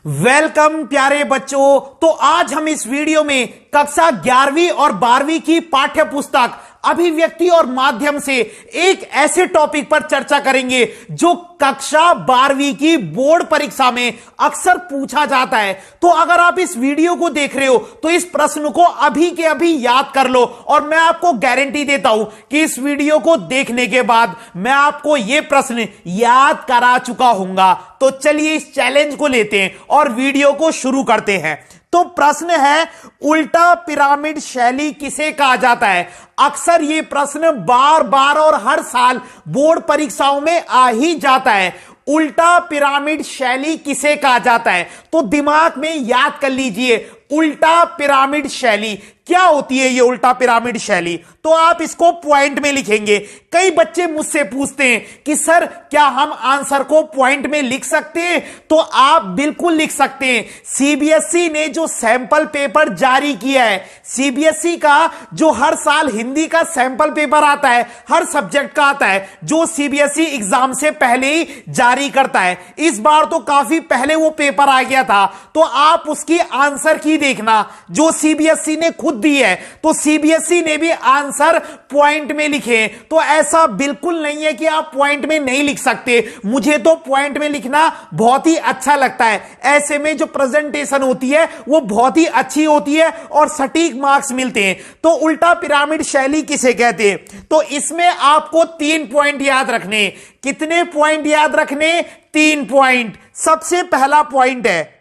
Welcome प्यारे बच्चों। तो आज हम इस वीडियो में कक्षा 11वीं और 12वीं की पाठ्य पुस्तक अभिव्यक्ति और माध्यम से एक ऐसे टॉपिक पर चर्चा करेंगे जो कक्षा 12वीं की बोर्ड परीक्षा में अक्सर पूछा जाता है। तो अगर आप इस वीडियो को देख रहे हो तो इस प्रश्न को अभी के अभी याद कर लो और मैं आपको गारंटी देता हूं कि इस वीडियो को देखने के बाद मैं आपको यह प्रश्न याद करा चुका हूंगा। तो चलिए इस चैलेंज को लेते हैं और वीडियो को शुरू करते हैं। तो प्रश्न है, उल्टा पिरामिड शैली किसे कहा जाता है? अक्सर ये प्रश्न बार बार और हर साल बोर्ड परीक्षाओं में आ ही जाता है। उल्टा पिरामिड शैली किसे कहा जाता है? तो दिमाग में याद कर लीजिए, उल्टा पिरामिड शैली क्या होती है? ये उल्टा पिरामिड शैली तो आप इसको पॉइंट में लिखेंगे। कई बच्चे मुझसे पूछते हैं कि सर क्या हम आंसर को पॉइंट में लिख सकते हैं? तो आप बिल्कुल लिख सकते हैं। सीबीएसई ने जो सैंपल पेपर जारी किया है, सीबीएसई का जो हर साल हिंदी का सैंपल पेपर आता है, हर सब्जेक्ट का आता है, जो सीबीएसई एग्जाम से पहले ही जारी करता है। इस बार तो काफी पहले वो पेपर आ गया था, तो आप उसकी आंसर की देखना जो सीबीएसई ने खुद दी है। तो सीबीएसई ने भी आंसर पॉइंट में लिखे। तो ऐसा बिल्कुल नहीं है कि आप पॉइंट में नहीं लिख सकते। मुझे तो पॉइंट में लिखना बहुत ही अच्छा लगता है। ऐसे में जो प्रेजेंटेशन होती है वो बहुत ही अच्छी होती है और सटीक मार्क्स मिलते हैं। तो उल्टा पिरामिड शैली किसे कहते हैं? तो इसमें आपको 3 पॉइंट याद रखने। कितने पॉइंट याद रखने? 3 पॉइंट। सबसे पहला पॉइंट है,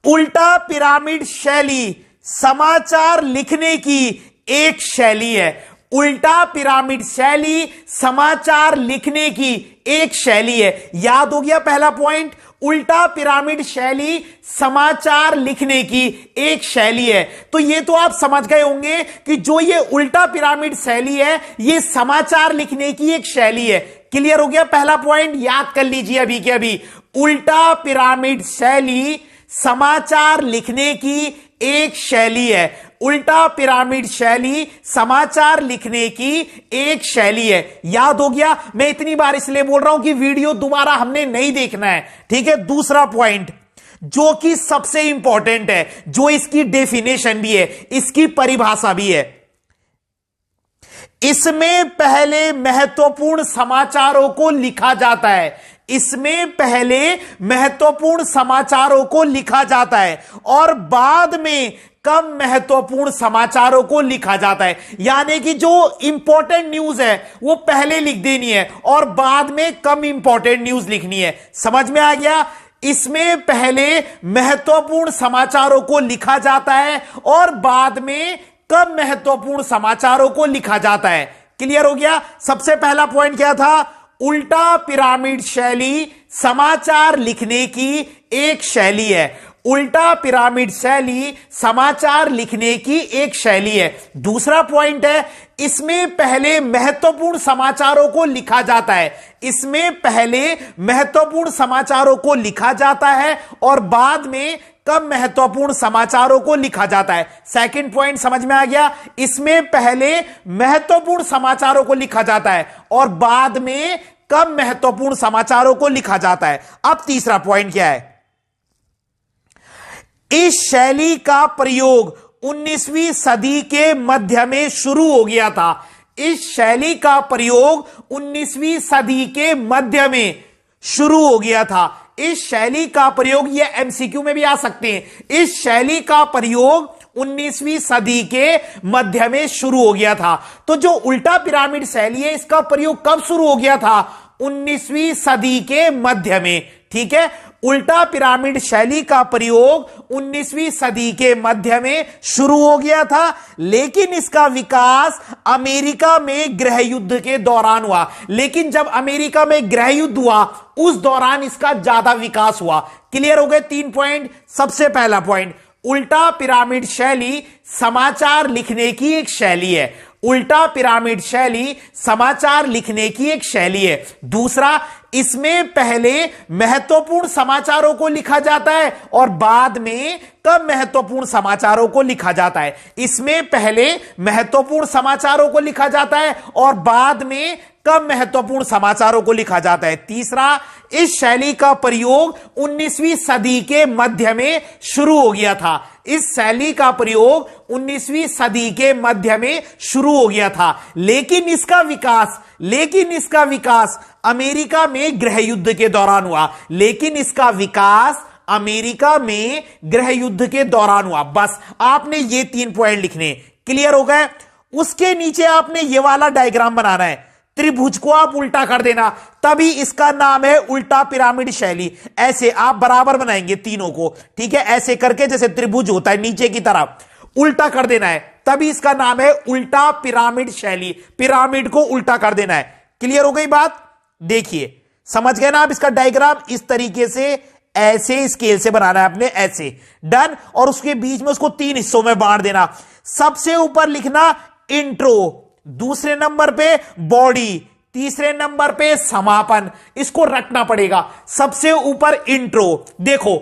उल्टा पिरामिड शैली समाचार लिखने की एक शैली है। उल्टा पिरामिड शैली समाचार लिखने की एक शैली है। याद हो गया पहला पॉइंट? उल्टा पिरामिड शैली समाचार लिखने की एक शैली है। तो ये तो आप समझ गए होंगे कि जो ये उल्टा पिरामिड शैली है ये समाचार लिखने की एक शैली है। क्लियर हो गया पहला पॉइंट? याद कर लीजिए अभी के अभी। उल्टा पिरामिड शैली समाचार लिखने की एक शैली है। उल्टा पिरामिड शैली समाचार लिखने की एक शैली है। याद हो गया? मैं इतनी बार इसलिए बोल रहा हूं कि वीडियो दोबारा हमने नहीं देखना है, ठीक है। दूसरा पॉइंट जो कि सबसे इंपॉर्टेंट है, जो इसकी डेफिनेशन भी है, इसकी परिभाषा भी है, इसमें पहले महत्वपूर्ण समाचारों को लिखा जाता है। इसमें पहले महत्वपूर्ण समाचारों को लिखा जाता है और बाद में कम महत्वपूर्ण समाचारों को लिखा जाता है। यानी कि जो इंपॉर्टेंट न्यूज है वो पहले लिख देनी है और बाद में कम इंपॉर्टेंट न्यूज लिखनी है। समझ में आ गया? इसमें पहले महत्वपूर्ण समाचारों को लिखा जाता है और बाद में कम महत्वपूर्ण समाचारों को लिखा जाता है। क्लियर हो गया? सबसे पहला पॉइंट क्या था? उल्टा पिरामिड शैली समाचार लिखने की एक शैली है। उल्टा पिरामिड शैली समाचार लिखने की एक शैली है। दूसरा पॉइंट है, इसमें पहले महत्वपूर्ण समाचारों को लिखा जाता है। इसमें पहले महत्वपूर्ण समाचारों को लिखा जाता है और बाद में कम महत्वपूर्ण समाचारों को लिखा जाता है। सेकंड पॉइंट समझ में आ गया? इसमें पहले महत्वपूर्ण समाचारों को लिखा जाता है और बाद में कम महत्वपूर्ण समाचारों को लिखा जाता है। अब तीसरा पॉइंट क्या है? इस शैली का प्रयोग 19वीं सदी के मध्य में शुरू हो गया था। इस शैली का प्रयोग 19वीं सदी के मध्य में शुरू हो गया था। इस शैली का प्रयोग, ये एमसीक्यू में भी आ सकते हैं, इस शैली का प्रयोग 19वीं सदी के मध्य में शुरू हो गया था। तो जो उल्टा पिरामिड शैली है इसका प्रयोग कब शुरू हो गया था? 19वीं सदी के मध्य में, ठीक है। उल्टा पिरामिड शैली का प्रयोग 19वीं सदी के मध्य में शुरू हो गया था, लेकिन इसका विकास अमेरिका में गृह युद्ध के दौरान हुआ। लेकिन जब अमेरिका में गृह युद्ध हुआ उस दौरान इसका ज्यादा विकास हुआ। क्लियर हो गए 3 पॉइंट? सबसे पहला पॉइंट, उल्टा पिरामिड शैली समाचार लिखने की एक शैली है। उल्टा पिरामिड शैली समाचार लिखने की एक शैली है। दूसरा, इसमें पहले महत्वपूर्ण समाचारों को लिखा जाता है और बाद में कम महत्वपूर्ण समाचारों को लिखा जाता है। इसमें पहले महत्वपूर्ण समाचारों को लिखा जाता है और बाद में कम महत्वपूर्ण समाचारों को लिखा जाता है। तीसरा, इस शैली का प्रयोग 19वीं सदी के मध्य में शुरू हो गया था। इस शैली का प्रयोग 19वीं सदी के मध्य में शुरू हो गया था, लेकिन इसका विकास अमेरिका में गृह युद्ध के दौरान हुआ। अमेरिका में गृह युद्ध के दौरान हुआ। बस आपने ये 3 पॉइंट लिखने, क्लियर हो गए। उसके नीचे आपने ये वाला डायग्राम बनाना है, त्रिभुज को आप उल्टा कर देना, तभी इसका नाम है उल्टा पिरामिड शैली। ऐसे आप बराबर बनाएंगे तीनों को, ठीक है, ऐसे करके जैसे त्रिभुज होता है नीचे की तरफ उल्टा कर देना है, तभी इसका नाम है उल्टा पिरामिड शैली। पिरामिड को उल्टा कर देना है। क्लियर हो गई बात? देखिए, समझ गए ना आप? इसका डायग्राम इस तरीके से ऐसे स्केल से बनाना है आपने, ऐसे, डन। और उसके बीच में उसको 3 हिस्सों में बांट देना। सबसे ऊपर लिखना इंट्रो, दूसरे नंबर पे बॉडी, तीसरे नंबर पे समापन। इसको रटना पड़ेगा। सबसे ऊपर इंट्रो। देखो,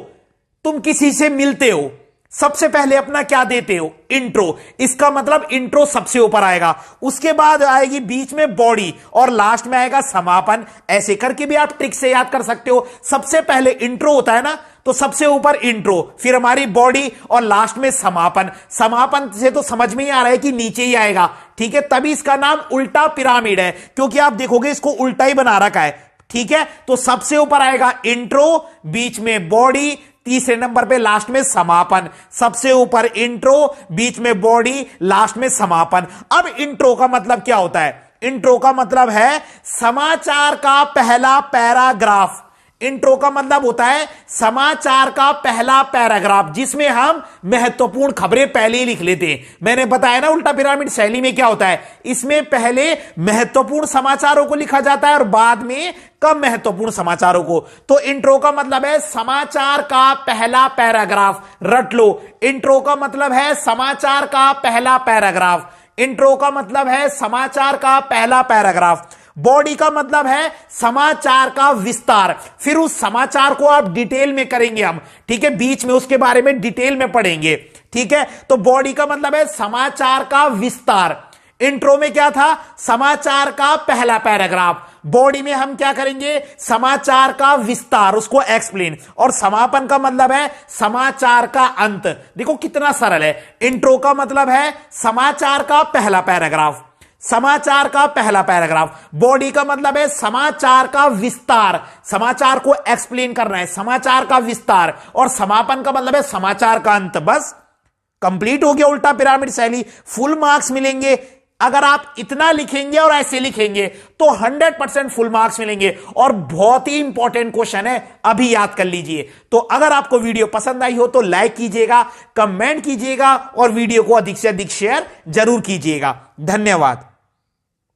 तुम किसी से मिलते हो, सबसे पहले अपना क्या देते हो? इंट्रो। इसका मतलब इंट्रो सबसे ऊपर आएगा, उसके बाद आएगी बीच में बॉडी और लास्ट में आएगा समापन। ऐसे करके भी आप ट्रिक से याद कर सकते हो। सबसे पहले इंट्रो होता है ना, तो सबसे ऊपर इंट्रो, फिर हमारी बॉडी और लास्ट में समापन। समापन से तो समझ में ही आ रहा है कि नीचे ही आएगा, ठीक है, तभी इसका नाम उल्टा पिरामिड है, क्योंकि आप देखोगे इसको उल्टा ही बना रखा है, ठीक है। तो सबसे ऊपर आएगा इंट्रो, बीच में बॉडी, तीसरे नंबर पे लास्ट में समापन। सबसे ऊपर इंट्रो, बीच में बॉडी, लास्ट में समापन। अब इंट्रो का मतलब क्या होता है? इंट्रो का मतलब है समाचार का पहला पैराग्राफ। इंट्रो का मतलब होता है समाचार का पहला पैराग्राफ, जिसमें हम महत्वपूर्ण खबरें पहले ही लिख लेते हैं। मैंने बताया ना उल्टा पिरामिड शैली में क्या होता है, इसमें पहले महत्वपूर्ण समाचारों को लिखा जाता है और बाद में कम महत्वपूर्ण समाचारों को। तो इंट्रो का मतलब है समाचार का पहला पैराग्राफ। रट लो, इंट्रो का मतलब है समाचार का पहला पैराग्राफ। इंट्रो का मतलब है समाचार का पहला पैराग्राफ। बॉडी का मतलब है समाचार का विस्तार। फिर उस समाचार को आप डिटेल में करेंगे हम, ठीक है, बीच में उसके बारे में डिटेल में पढ़ेंगे, ठीक है। तो बॉडी का मतलब है समाचार का विस्तार। इंट्रो में क्या था? समाचार का पहला पैराग्राफ। बॉडी में हम क्या करेंगे? समाचार का विस्तार, उसको एक्सप्लेन। और समापन का मतलब है समाचार का अंत। देखो कितना सरल है। इंट्रो का मतलब है समाचार का पहला पैराग्राफ, समाचार का पहला पैराग्राफ। बॉडी का मतलब है समाचार का विस्तार, समाचार को एक्सप्लेन करना है, समाचार का विस्तार। और समापन का मतलब है समाचार का अंत। बस कंप्लीट हो गया उल्टा पिरामिड शैली। फुल मार्क्स मिलेंगे अगर आप इतना लिखेंगे और ऐसे लिखेंगे, तो 100% फुल मार्क्स मिलेंगे। और बहुत ही इंपॉर्टेंट क्वेश्चन है, अभी याद कर लीजिए। तो अगर आपको वीडियो पसंद आई हो तो लाइक कीजिएगा, कमेंट कीजिएगा और वीडियो को अधिक से अधिक शेयर जरूर कीजिएगा। धन्यवाद।